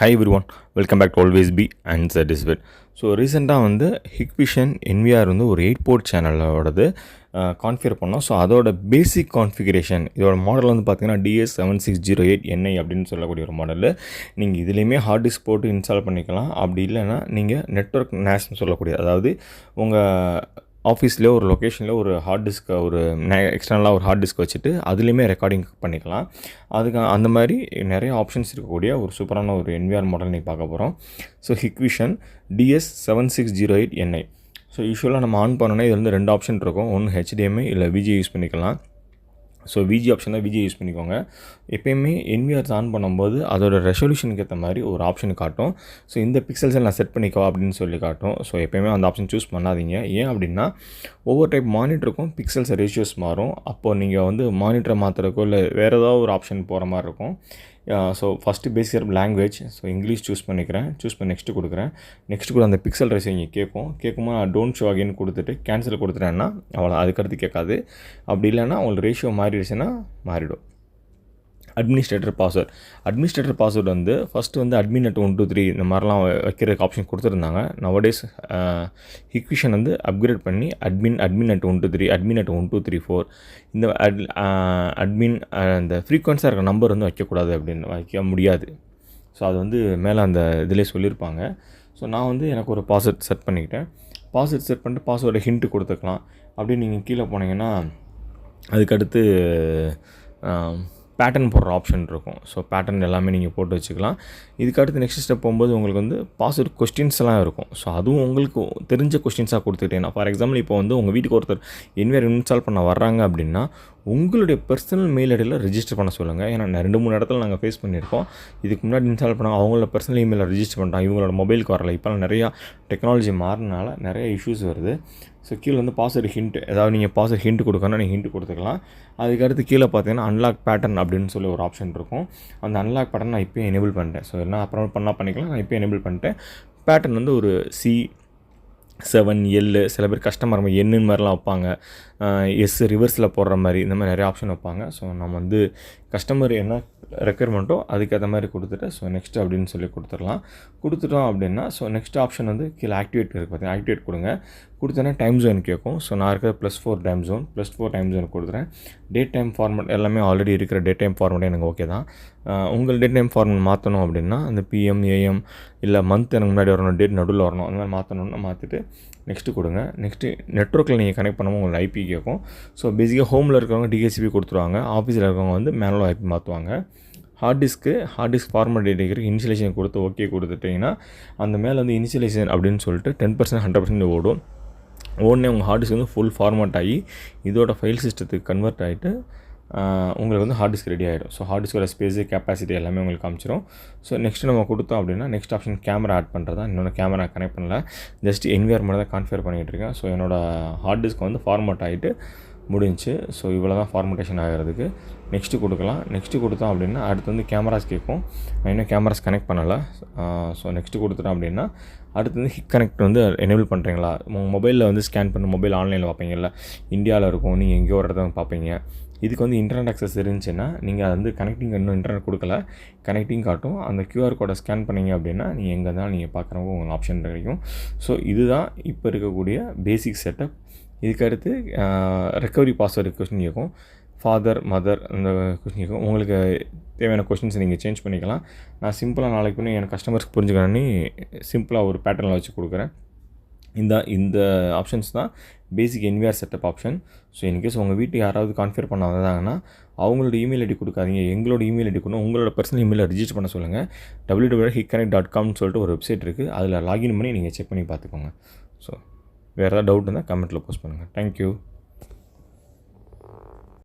Hi everyone, welcome back to Always Be and Satisfied. So ரீசெண்டாக வந்து Hikvision NVR வந்து ஒரு 8 போர்ட் சேனலோடது கான்ஃபிகர் பண்ணோம். ஸோ அதோட பேசிக் கான்ஃபிகரேஷன் இதோட மாடல் வந்து பார்த்தீங்கன்னா DS7608NI அப்படின்னு சொல்லக்கூடிய ஒரு மாடலு. நீங்கள் இதுலேயுமே ஹார்ட் டிஸ்க் போட்டு இன்ஸ்டால் பண்ணிக்கலாம். அப்படி இல்லைன்னா நீங்கள் நெட்வொர்க் நேஷ்னு சொல்லக்கூடிய, அதாவது உங்கள் ஆஃபீஸ்லேயோ ஒரு லொக்கேஷனில் ஒரு ஹார்ட் டிஸ்க்கை எக்ஸ்டர்னலாக ஒரு ஹார்ட் டிஸ்க் வச்சுட்டு அதுலேயுமே ரெக்கார்டிங் பண்ணிக்கலாம். அதுக்கு அந்த மாதிரி நிறைய ஆப்ஷன்ஸ் இருக்கக்கூடிய ஒரு சூப்பரான ஒரு NVR மாடல் நீங்கள் பார்க்க போகிறோம். So Hikvision DS7608NI. ஸோ யூஸ்வலாக நம்ம ஆன் பண்ணோன்னா இதில் வந்து 2 ஆப்ஷன் இருக்கும். ஒன்று HDMI இல்லை VGA யூஸ் பண்ணிக்கலாம். ஸோ VG ஆப்ஷன் தான், VGA யூஸ் பண்ணிக்கோங்க. எப்போயுமே NVR ஆன் பண்ணும்போது அதோட ரெசல்யூஷனுக்கு ஏற்ற மாதிரி ஒரு ஆப்ஷன் காட்டும். ஸோ இந்த பிக்சல்ஸை நான் செட் பண்ணிக்கோ அப்படின்னு சொல்லி காட்டும். ஸோ எப்போயுமே அந்த ஆப்ஷன் சூஸ் பண்ணாதீங்க. ஏன் அப்படின்னா ஒவ்வொரு டைப் மானிட்டருக்கும் பிக்சல்ஸ் ரேஷியோஸ் மாறும். அப்போது நீங்கள் வந்து மானிட்டரை மாற்றுறக்கோ இல்லை வேறு ஏதாவது ஒரு ஆப்ஷன் போகிற மாதிரி இருக்கும். So first basic language, so English choose பண்ணிக்கிறேன். சூஸ் பண்ணி நெக்ஸ்ட்டு கொடுக்குறேன். நெக்ஸ்ட்டு கூட அந்த பிக்சல் ரேஷியோ இங்கே கேட்கும்போது நான் டோன்ட் ஷோ அகைன் கொடுத்துட்டு கேன்சல் கொடுத்துட்டேன்னா அவ்வளோ, அதுக்கடுத்து கேட்காது. அப்படி இல்லைன்னா உங்களுக்கு ரேஷியோ மாறிடுச்சுன்னா மாறிடும். அட்மினிஸ்ட்ரேட்டர் பாஸ்வேர்டு வந்து ஃபஸ்ட்டு வந்து admin@1 2 3 இந்த மாதிரிலாம் வைக்கிறதுக்கு ஆப்ஷன் கொடுத்துருந்தாங்க. நவடேஸ் ஹிக்விஷன் வந்து அப்கிரேட் பண்ணி admin@1 2 3 admin@1 2 3 4 இந்த அட்மின் அந்த ஃப்ரீக்வன்ஸாக இருக்கிற நம்பர் வந்து வைக்கக்கூடாது, அப்படின்னு வைக்க முடியாது. ஸோ அது வந்து மேலே அந்த இதிலே சொல்லியிருப்பாங்க. ஸோ நான் வந்து எனக்கு ஒரு பாஸ்வேர்ட் செட் பண்ணிக்கிட்டேன். பாஸ்வேர்ட் செட் பண்ணிட்டு பாஸ்வேர்டை ஹிண்ட்டு கொடுத்துக்கலாம். அப்படியே நீங்கள் கீழே போனீங்கன்னா அதுக்கடுத்து பேட்டர்ன் போடுற ஆப்ஷன் இருக்கும். ஸோ பேட்டர்ன் எல்லாமே நீங்கள் போட்டு வச்சுக்கலாம். இதுக்கடுத்து நெக்ஸ்ட் ஸ்டெப் போகும்போது உங்களுக்கு வந்து பாஸ்வேர்ட் கொஸ்டின்ஸ் எல்லாம் இருக்கும். ஸோ அதுவும் உங்களுக்கு தெரிஞ்ச கொஸ்டின்ஸாக கொடுத்துக்கிட்டேன். ஃபார் எக்ஸாம்பிள் இப்போ வந்து உங்கள் வீட்டுக்கு ஒருத்தர் NVR இன்ஸ்டால் பண்ண வர்றாங்க அப்படின்னா உங்களுடைய பர்சனல் மெயில் ஐடியில் ரெஜிஸ்டர் பண்ண சொல்லுங்கள். ஏன்னா 2-3 இடத்துல நாங்கள் ஃபேஸ் பண்ணியிருக்கோம். இதுக்கு முன்னாடி இன்ஸ்டால் பண்ணாங்க, அவங்களோட பர்சனல் இமெயிலில் ரெஜிஸ்டர் பண்ணிட்டாங்க, இவங்களோட மொபைலுக்கு வரல. இப்போலாம் நிறையா டெக்னாலஜி மாறினால நிறைய இஷ்யூஸ் வருது. ஸோ கீழே வந்து பாஸ்வேர்டு ஹிண்ட், ஏதாவது நீங்கள் பாஸ்வேர்டு ஹிண்ட் கொடுக்கணும்னா நீங்கள் ஹிண்ட் கொடுத்துக்கலாம். அதுக்கடுத்து கீழே பார்த்தீங்கன்னா அன்லாக் பேட்டர்ன் அப்படின்னு சொல்லி ஒரு ஆப்ஷன் இருக்கும். அந்த அன்லாக் பேட்டர்ன் நான் இப்போயே எனேபிள் பண்ணிட்டேன். ஸோ என்ன அப்புறம் பண்ணிக்கலாம், நான் இப்போ எனேபிள் பண்ணிட்டேன். பேட்டர்ன் வந்து ஒரு C7L, சில பேர் கஸ்டமர் எண்ணு மாதிரிலாம் வைப்பாங்க. ரிவர்ஸில் போடுற மாதிரி இந்த மாதிரி நிறைய ஆப்ஷன் வைப்பாங்க. ஸோ நம்ம வந்து கஸ்டமர் என்ன ரெக்யர்மெண்ட்டோ அதுக்கேற்ற மாதிரி கொடுத்துட்டு ஸோ நெக்ஸ்ட் அப்படின்னு சொல்லி கொடுத்துட்டோம் அப்படின்னா ஸோ நெக்ஸ்ட் ஆப்ஷன் வந்து கீழே ஆக்டிவேட் இருக்குது பார்த்தீங்கன்னா, ஆக்டிவேட் கொடுத்தோன்னா டைம் ஜோன் கேட்கும். ஸோ நான் இருக்கிற +4 டைம் ஜோன் கொடுத்துறேன். டேட் டைம் ஃபார்மேட் எல்லாமே ஆல்ரெடி இருக்கிற டேட் டைம் ஃபார்மேட் எனக்கு ஓகே தான். உங்கள் டேட் டைம் ஃபார்மேட் மாற்றணும் அப்படின்னா அந்த PM AM இல்லை மந்த் எனக்கு முன்னாடி வரணும், டேட் நடுவில் வரணும், அந்த மாதிரி மாற்றணும்னா மாற்றிட்டு நெக்ஸ்ட்டு கொடுங்க. நெக்ஸ்ட்டு நெட்வொர்க்கில் நீங்கள் கனெக்ட் பண்ணும்போது உங்களுக்கு IP கேட்கும். ஸோ பேசிக்காக ஹோமில் இருக்கிறவங்க DHCP கொடுத்துருவாங்க, ஆஃபீஸில் இருக்கிறவங்க வந்து மேனுவல் IP மாற்றுவாங்க. ஹார்ட் டிஸ்க் ஃபார்மேட் டேட்டுக்கு இனிஷியலைசேஷன் கொடுத்து ஓகே கொடுத்துட்டிங்கன்னா அந்த மேலே வந்து இனிஷியலைசேஷன் அப்படின்னு சொல்லிட்டு 10% 100% ஓடும். உடனே உங்கள் ஹார்ட் டிஸ்க் வந்து ஃபுல் ஃபார்மேட் ஆகி இதோட ஃபைல் சிஸ்டத்துக்கு கன்வெர்ட் ஆகிட்டு உங்களுக்கு வந்து ஹார்ட் டிஸ்க் ரெடி ஆகிடும். ஸோ ஹார்ட் டிஸ்கோட ஸ்பேஸு கெப்பாசிட்டி எல்லாமே உங்களுக்கு காமிச்சிடும். ஸோ நெக்ஸ்ட்டு நம்ம கொடுத்தோம் அப்படின்னா நெக்ஸ்ட் ஆப்ஷன் கேமரா ஆட் பண்ணுறதா. இன்னொன்று கேமரா கனெக்ட் பண்ணல, ஜஸ்ட் NVR மட்டும் தான் கான்ஃபிகர் பண்ணிகிட்டு இருக்கேன். ஸோ என்னோடய ஹார்ட் டிஸ்க் வந்து ஃபார்மேட் ஆகிட்டு முடிஞ்சு. ஸோ இவ்வளோ தான் ஃபார்மேட்டேஷன் ஆகிறதுக்கு. நெக்ஸ்ட்டு கொடுக்கலாம். நெக்ஸ்ட்டு கொடுத்தோம் அப்படின்னா அடுத்து வந்து கேமராஸ் கேட்கும். நான் இன்னும் கேமராஸ் கனெக்ட் பண்ணலை. ஸோ நெக்ஸ்ட்டு கொடுத்துட்டோம் அப்படின்னா அடுத்து வந்து ஹிக் கனெக்ட் வந்து எனேபிள் பண்ணுறீங்களா. உங்கள் மொபைலில் வந்து ஸ்கேன் பண்ணி மொபைல் ஆன்லைனில் பார்ப்பீங்கல்ல, இந்தியாவில் இருக்கும், நீங்கள் எங்கேயோ ஒரு இடத்துல பார்ப்பீங்க. இதுக்கு வந்து இன்டர்நெட் அக்சஸ் இருந்துச்சுன்னா நீங்கள் அது வந்து கனெக்டிங், இன்னும் இன்டர்நெட் கொடுக்கல, கனெக்டிங் காட்டும். அந்த QR கோடை ஸ்கேன் பண்ணிங்க அப்படின்னா நீங்கள் எங்கே இருந்தாலும் நீங்கள் பார்க்குறவங்க உங்களுக்கு ஆப்ஷன் கிடைக்கும். ஸோ இதுதான் இப்போ இருக்கக்கூடிய பேசிக் செட்டப். இதுக்கடுத்து ரெக்கவரி பாஸ்வேர்டு கொஸ்டின் கேட்கும், ஃபாதர் மதர் அந்த கொஸ்டின் கேட்கும். உங்களுக்கு தேவையான கொஸ்டின்ஸ் நீங்கள் சேஞ்ச் பண்ணிக்கலாம். நான் சிம்பிளாக நாளைக்கு பண்ணி என் கஸ்டமர்ஸ்க்கு புரிஞ்சுக்கணும்னு சிம்பிளாக ஒரு பேட்டர்னில் வச்சு கொடுக்குறேன். இந்த ஆப்ஷன்ஸ் தான் பேசிக் NVR setup option. So in case உங்கள் வீட்டுக்கு யாராவது கான்ஃபிகர் பண்ண வந்தாங்கன்னா அவங்களோட இமெயில் ஐடி கொடுக்காதீங்க, எங்களோட இமெயில் ஐடி கொடுங்க. உங்களோட பர்சனல் இமெயிலை ரிஜிஸ்டர் பண்ண சொல்லுங்கள். www.hikconnect.com சொல்லிட்டு ஒரு வெப்சைட் இருக்குது, அதில் லாகின் பண்ணி நீங்கள் செக் பண்ணி பார்த்துக்கோங்க. ஸோ வேறு ஏதாவது டவுட் இருந்தால் கமெண்ட்டில் போஸ்ட் பண்ணுங்கள். தேங்க்யூ.